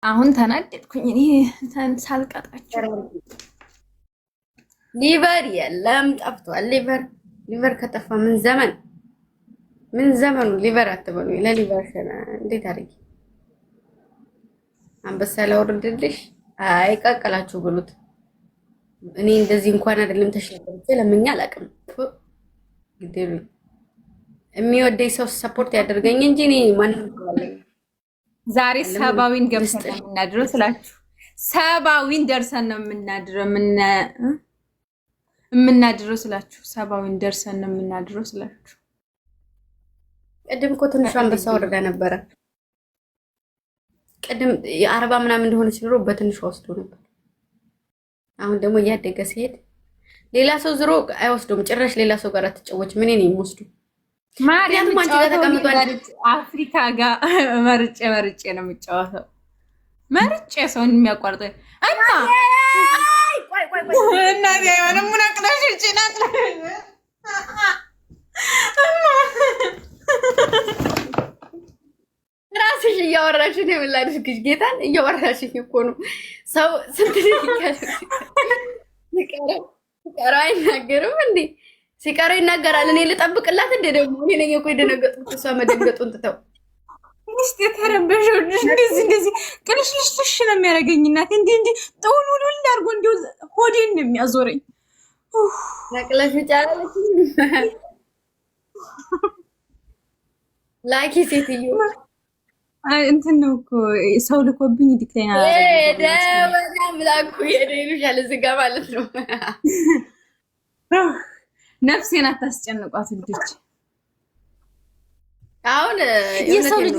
አሁን ተናደድኩኝ እኔ ሳልቀጣቸው። ሊቨር የለም ጠፍቷል። ሊቨር ከጠፋ ምን ዘመኑ ሊቨር አትበሉ። ለሊቨር እንዴት አድርጊ አንበሳ ላውርድልሽ? አይ ቀቀላችሁ ብሉት። እኔ እንደዚህ እንኳን አይደለም ተሸነፈ ለምኛ አላውቅም። ግዴሉ የሚወደኝ ሰው ሰፖርት ያደርገኝ እንጂ እኔ ማንንም አላለኝ። ዛሬ ሰባዊን ገብተን ነው የምናድረው ስላችሁ፣ ሰባዊን ደርሰን ነው የምናድረው ስላችሁ፣ ሰባዊን ደርሰን ነው የምናድረው ስላችሁ። ቅድም እኮ ትንሿ አንበሳ ወርዳ ነበረ። ቅድም የአርባ ምናምን እንደሆነች ኑሮ በትንሿ ወስዶ ነበር። አሁን ደግሞ እያደገ ሲሄድ ሌላ ሰው ዝሮ አይወስዶም። ጭራሽ ሌላ ሰው ጋር አትጫወች። ምን ነው የሚወስዱ ማርያም አንቺ ጋር ተቀምጧል። አፍሪካ ጋር መርጬ ነው የሚጫወተው። መርጬ ሰውን የሚያቋርጠው እና እና ያው ምን አቅላሽ ይችላል። ራስሽ እያወራሽ ነው የምላልሽ። ጌታን እያወራሽኝ እኮ ነው። ሰው ስንት ይካል ሲቀረው አይናገርም እንዴ? ሲቀረው ይናገራል። እኔ ልጠብቅላት እንደ ደግሞ እኔ ነኝ እኮ የደነገጥኩት። እሷ መደንገጡን ትተው እስቲ ተረበሽው እንደዚህ ቅልሽልሽ ነው የሚያደርገኝ። እናቴ እንዴ ጥውሉሉ አድርጎ እንደው ሆዴን ነው የሚያዞረኝ። ነቅለሽ ጫለች ላኪ ሴትዮ እንትን ነው እኮ ሰው ልኮብኝ ዲክላይን አደረገ። ደወና ምላኩ ይሉሻል እዚህ ጋር ማለት ነው። ነፍሴን አታስጨንቋት ልጆች። አሁን የሰው ልጅ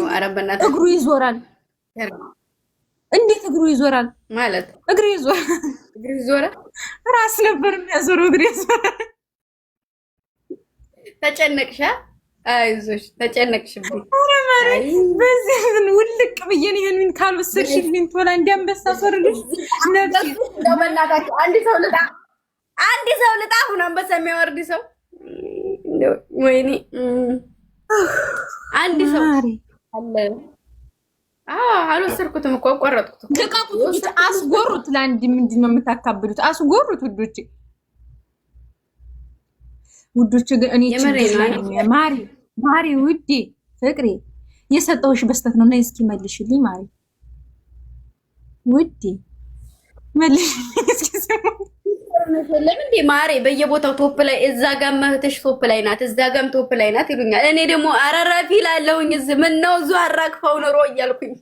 እግሩ ይዞራል። እንዴት እግሩ ይዞራል ማለት? እግሩ ይዞራል። ራስ ነበር የሚያዞረው እግሩ ይዞራል። ተጨነቅሻ? አይዞሽ ተጨነቅሽብኝ። በዚህ ውልቅ ብዬ ነው ይሄንን ካልወሰድሽልኝ ቶላ እንዲያንበሳ ሶርልሽ ነፍሴ እንደመናታችሁ አንድ ሰው ልጣ አሁን አንበሳ የሚያወርድ ሰው ወይኔ አንድ ሰው አለ። አልወሰድኩትም እኮ አቋረጥኩት። ልቀቁት፣ አስጎሩት። ለአንድ ምንድን ነው የምታካብዱት? አስጎሩት ውዶች ግን እኔ ማሪ ውዴ ፍቅሬ የሰጠውሽ በስተት ነው። እስኪ መልሽልኝ ማሪ ውዴ መልሽልኝ እስኪ ለምን ማሬ በየቦታው ቶፕ ላይ እዛ ጋር መህተሽ ቶፕ ላይ ናት፣ እዛ ጋርም ቶፕ ላይ ናት ይሉኛል። እኔ ደግሞ አራራፊ ላለሁኝ እዚህ ምን ነው ዙ አራግፈው ኑሮ እያልኩኝ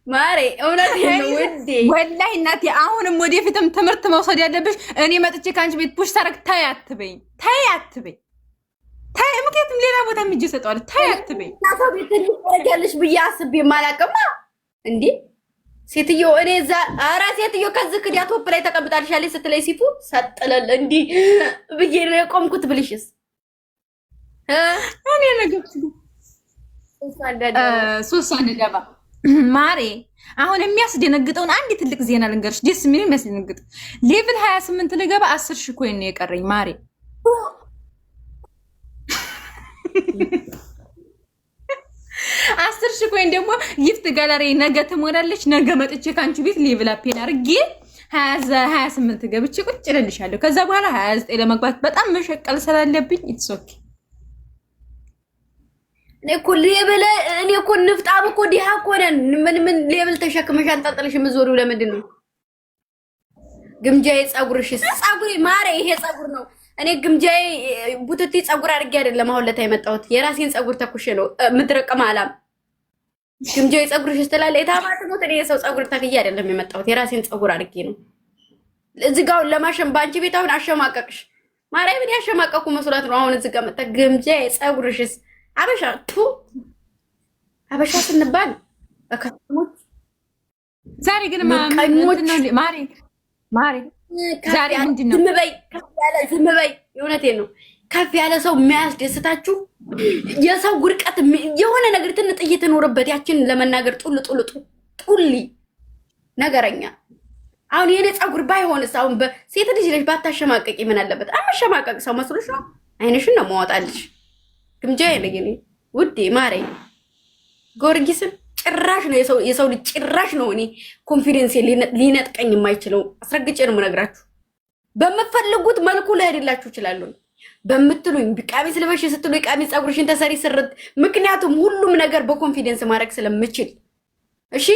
ማሬ እውነት ነው ውዴ ወላሂ እናቴ። አሁንም ወደፊትም ትምህርት መውሰድ ያለብሽ እኔ መጥቼ ካንቺ ቤት ፑሽ ታረግ ታይ አትበይ። ምክንያቱም ሌላ ቦታ ምጅ ሰጠዋል። ታይ አትበይ። ሰው ቤት ልትረጃለሽ ብዬ አስቤ ማላቀማ እንዴ ሴትዮ እኔ እዛ ኧረ ሴትዮ ከዚህ ክዲያ ቶፕ ላይ ተቀምጣልሻለች ስትለኝ ሲፉ ሰጥለል እንዲ ብዬ ነው የቆምኩት ብልሽስ እኔ ነገርኩት ሱሳን ደባ ማሬ። አሁን የሚያስደነግጠውን አንድ ትልቅ ዜና ልንገርሽ። ደስ የሚል የሚያስደነግጥ ሌቭል 28 ልገባ 10,000 ኮይን ነው የቀረኝ ማሬ። 10,000 ኮይን ደግሞ ጊፍት ጋላሪ ነገ ትሞላለች። ነገ መጥቼ ካንቺ ቤት ሌቭል አፕ አድርጌ 28 ገብቼ ቁጭ እልልሻለሁ። ከዛ በኋላ 29 ለመግባት በጣም መሸቀል ስላለብኝ ኢትስ ኦኬ። እኔ እኮ ንፍጣም እኮ ዲሃ እኮ ነን። ምን ሌብል ተሸክመሽ አንጠልጥለሽ የምትዞሪው ለምንድን ነው? ግምጃዬ ፀጉርሽስ? ፀጉሬ ማሬ ይሄ ፀጉር ነው። እኔ ግምጃዬ ቡትቲ ፀጉር አድርጌ አይደለም አሁን ለታ የመጣሁት። የራሴን ፀጉር ተኩሼ ነው የምትረቀም አላም። ግምጃዬ ፀጉርሽስ ትላለች። የታማትሞት እኔ የሰው ፀጉር ተክዬ አይደለም የመጣሁት። የራሴን ፀጉር አድርጌ ነው። እዚህ ጋር ለማሸም ባንቺ ቤት አሁን አሸማቀቅሽ ማሬ። ምን ያሸማቀቁ መስሏት ነው አሁን እዚህ ጋር መጣ። ግምጃዬ ፀጉርሽስ? አበሻ ስንባል በከተሞች ዛሬ ግን ማሬ ዛሬ ምንድን ነው? ዝም በይ የእውነቴን ነው። ከፍ ያለ ሰው የሚያስደስታችሁ የሰው ጉርቀት የሆነ ነገር ትንጥዬ ትኖርበት ያችን ለመናገር ጡሊ ነገረኛ። አሁን የኔ ፀጉር ባይሆንስ? አሁን በሴት ልጅ ነሽ ባታሸማቀቂ ምን አለበት? አመሸማቀቅ ሰው መስሎሽ ነው? አይንሽን ነው ማወጣልሽ። ግምጃ የለኝ ውዴ ማሬ ጎርጊስን ጭራሽ ነው የሰው ልጅ ጭራሽ ነው እኔ ኮንፊደንስ ሊነጥቀኝ የማይችለው አስረግጬ ነው የምነግራችሁ። በምትፈልጉት መልኩ ልሄድላችሁ እችላለሁ። በምትሉኝ ቀሚስ ልበሽ ስትሉ ቀሚስ ፀጉርሽን ተሰሪ ስርት፣ ምክንያቱም ሁሉም ነገር በኮንፊደንስ ማድረግ ስለምችል። እሺ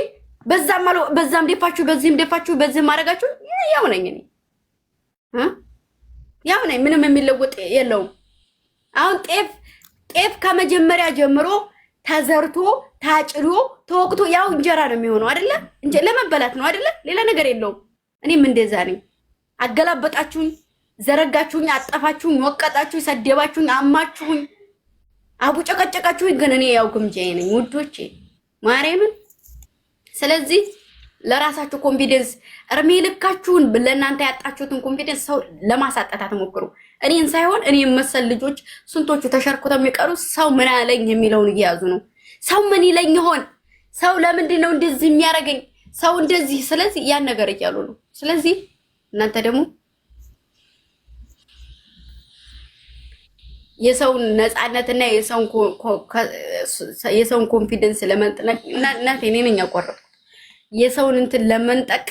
በዛም ደፋችሁ በዚህም ደፋችሁ በዚህም ማድረጋችሁ ያው ነኝ እኔ ያው ነኝ። ምንም የሚለወጥ የለውም። አሁን ጤፍ ከመጀመሪያ ጀምሮ ተዘርቶ ታጭዶ ተወቅቶ ያው እንጀራ ነው የሚሆነው አይደለ? ለመበላት ነው አይደለ? ሌላ ነገር የለውም። እኔም እንደዛ ነኝ። አገላበጣችሁኝ፣ ዘረጋችሁኝ፣ አጠፋችሁኝ፣ ወቀጣችሁኝ፣ ሰደባችሁኝ፣ አማችሁኝ፣ አቡጨቀጨቃችሁኝ፣ ግን እኔ ያው ግምጃዬ ነኝ ውዶቼ ማርያምን። ስለዚህ ለራሳችሁ ኮንፊደንስ እርሜ ልካችሁን ለእናንተ ያጣችሁትን ኮንፊደንስ ሰው ለማሳጣት አትሞክሩ። እኔን ሳይሆን እኔ መሰል ልጆች ስንቶቹ ተሸርኩተው የሚቀሩ ሰው ምን አለኝ የሚለውን እየያዙ ነው። ሰው ምን ይለኝ ይሆን? ሰው ለምንድን ነው እንደዚህ የሚያደርገኝ? ሰው እንደዚህ ስለዚህ ያን ነገር እያሉ ነው። ስለዚህ እናንተ ደግሞ የሰውን ነፃነትና የሰውን ኮንፊደንስ ለመንጠቅ እናቴ እኔ ነኝ ያቆረጥኩት። የሰውን እንትን ለመንጠቅ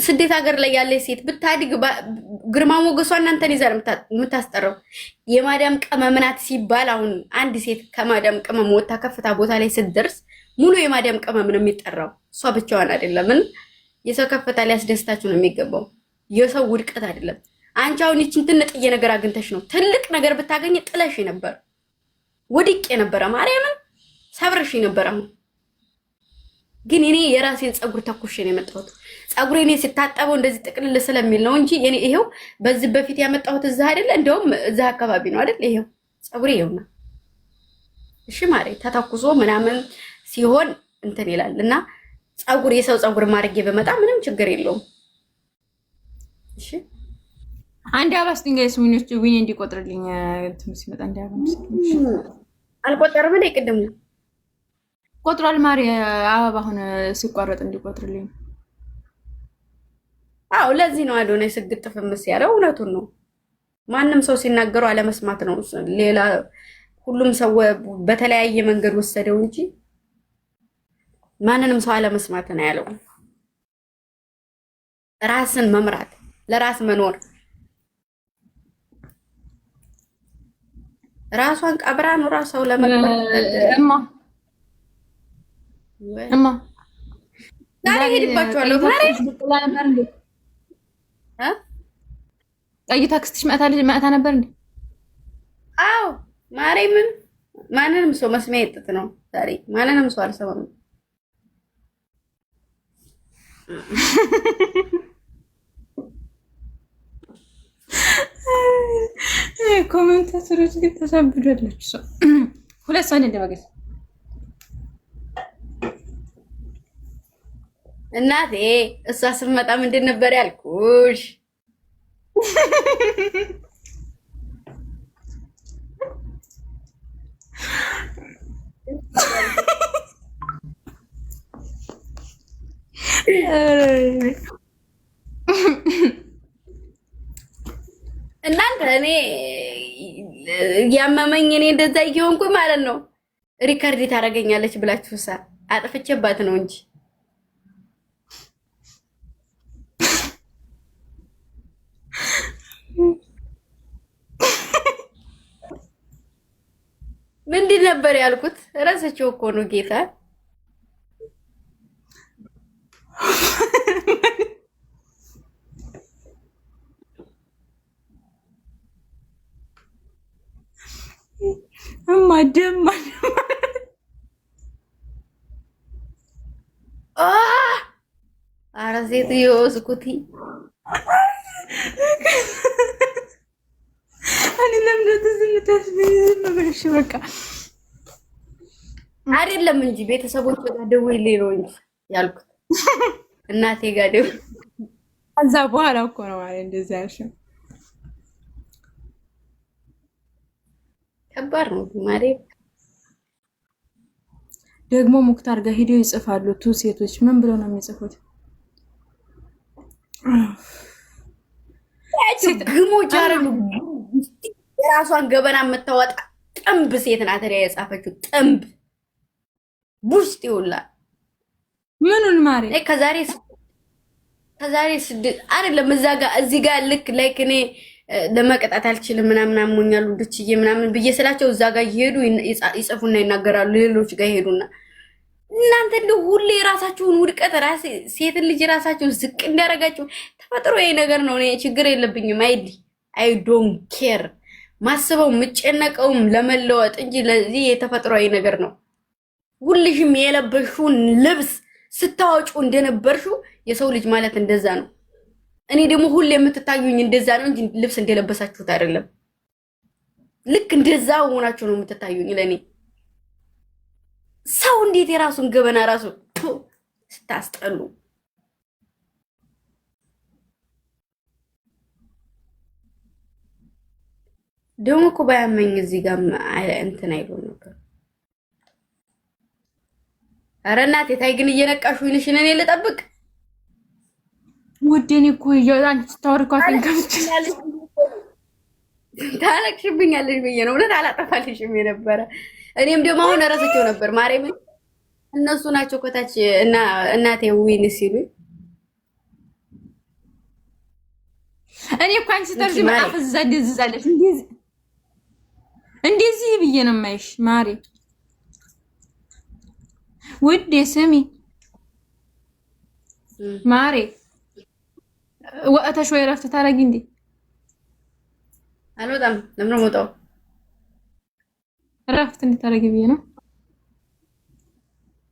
ስደት ሀገር ላይ ያለ ሴት ብታድግ ግርማ ሞገሷ እናንተን ይዛ የምታስጠራው የማዳም ቅመም ናት ሲባል፣ አሁን አንድ ሴት ከማዳም ቅመም ወጣ ከፍታ ቦታ ላይ ስትደርስ ሙሉ የማዳም ቅመም ነው የሚጠራው። እሷ ብቻዋን አይደለም። የሰው ከፍታ ሊያስደስታችሁ ነው የሚገባው፣ የሰው ውድቀት አይደለም። አንቺ አሁን ይችን ትንጥዬ ነገር አግኝተሽ ነው ትልቅ ነገር ብታገኝ ጥለሽ ነበር፣ ወድቄ ነበረ፣ ማርያምን ሰብረሽ ነበር። አሁን ግን እኔ የራሴን ፀጉር ተኩሼ ነው የመጣሁት። ፀጉሬ እኔ ሲታጠበው እንደዚህ ጥቅልል ስለሚል ነው እንጂ እኔ ይሄው በዚህ በፊት ያመጣሁት እዛ አይደለ፣ እንደውም እዛ አካባቢ ነው አይደል? ይሄው ፀጉሬ ይሄውና። እሺ ማሬ ተተኩሶ ምናምን ሲሆን እንትን ይላል እና ፀጉር የሰው ፀጉር ማርጌ በመጣ ምንም ችግር የለውም። እሺ አንድ አባስ ድንጋይ ስሙኞች ዊኔ እንዲቆጥርልኝ ትምስ ይመጣ እንዲያባስ አልቆጠርም እንደ ቅድም ቆጥሯል። ማሪ አበባ አሁን ሲቋረጥ እንዲቆጥርልኝ። አዎ ለዚህ ነው አዶናይ ስግጥፍ ምስ ያለው እውነቱን ነው። ማንም ሰው ሲናገረው አለመስማት ነው። ሌላ ሁሉም ሰው በተለያየ መንገድ ወሰደው እንጂ ማንንም ሰው አለመስማት ነው ያለው። ራስን መምራት፣ ለራስ መኖር። ራሷን ቀብራ ነው ራሷው ለመቅበር እማ ዛሬ ሄድባችኋለሁ። ቀይ ታክስትሽ መጣ ነበር እንዴ? አዎ ማርያምን ማንንም ሰው መስሚያ የጥጥ ነው ዛሬ። ማንንም ሰው አልሰማም። ኮሜንታተሮች ግን ተሳብዷላችሁ። ሰው ሁለት ሰው እንደበገስ እናቴ እሷ ስትመጣ ምንድን ነበር ያልኩሽ? እናንተ እኔ ያመመኝ እኔ እንደዛ እየሆንኩ ማለት ነው። ሪከርድ ታደርገኛለች ብላችሁ አጥፍቼባት ነው እንጂ ምንድን ነበር ያልኩት? እረሳቸው እኮ ነው ጌታ። እማደም ኧረ ሴትዮ እስኩቲ በቃ አይደለም እንጂ ቤተሰቦች ጋር ደውዬልኝ ነው እንጂ ያልኩት እናቴ ጋር ደውዬ ከዛ በኋላ እኮ ነው ማለት እንደዚህ ያልሽው። ከባድ ነው ማሬ። ደግሞ ሙክታር ጋር ሄደው ይጽፋሉ። ቱ ሴቶች ምን ብለው ነው የሚጽፉት? ግሞ ጃረሉ የራሷን ገበና የምታወጣ ጥንብ ሴት ናት። የጻፈችው ጥንብ ቡስት ይውላ ምኑን ማሬ ከዛሬ ስድስት አይደለም እዚህ ጋር ልክ ላይክ እኔ ለመቀጣት አልችልም ምናምን አሞኛል ውዶችዬ ምናምን ብዬ ስላቸው እዛ ጋር ይሄዱ ይጽፉና ይናገራሉ። ሌሎች ጋር ይሄዱና እናንተ እንደው ሁሌ ራሳችሁን ውድቀት ሴት ልጅ ራሳችሁን ዝቅ እንዲያረጋችሁ ተፈጥሮ ይሄ ነገር ነው። እኔ ችግር የለብኝም። አይ ዶንት ኬር ማስበው የምጨነቀውም ለመለወጥ እንጂ ለዚህ የተፈጥሯዊ ነገር ነው። ሁልሽም የለበሽውን ልብስ ስታወጩ እንደነበርሽው የሰው ልጅ ማለት እንደዛ ነው። እኔ ደግሞ ሁሌ የምትታዩኝ እንደዛ ነው እንጂ ልብስ እንደለበሳችሁት አይደለም። ልክ እንደዛ ሆናችሁ ነው የምትታዩኝ ለኔ። ሰው እንዴት የራሱን ገበና ራሱ ስታስጠሉ። ደግሞ እኮ ባያመኝ እዚህ ጋር እንትን አይሉም ነበር። ኧረ እናቴ ታይ ግን እየነቃሹ ይልሽን እኔ ልጠብቅ ውዴን እኮ አንቺ ታወርኳትን ከምትችል ታለቅሽብኛለሽ ብዬ ነው። እውነት አላጠፋልሽም የነበረ እኔም ደግሞ አሁን እረሳቸው ነበር። ማርያም እነሱ ናቸው ከታች እና እናቴ ዊን ሲሉኝ እኔ እኮ አንቺ ስተርጂ በጣም ዝዛለሽ እንደዚህ ብዬ ነው የማይሽ ማሪ ውዴ። ስሚ ማሪ ወጣሽ ወይ ረፍት ታረጊ እንዴ? አልወጣም። ለምን ወጣው? ረፍት እንድታረጊ ብዬ ነው።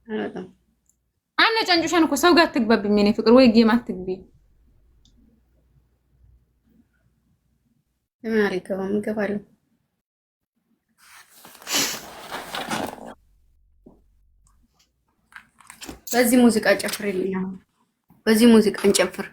አልወጣም። አነጫንጩሻን እኮ ሰው ጋር አትግባብኝ የኔ ፍቅር። ወይ ጌም አትግቢ። ለምን አልገባም? እገባለሁ። በዚህ ሙዚቃ ጨፍርልኝ። በዚህ ሙዚቃ እንጨፍር።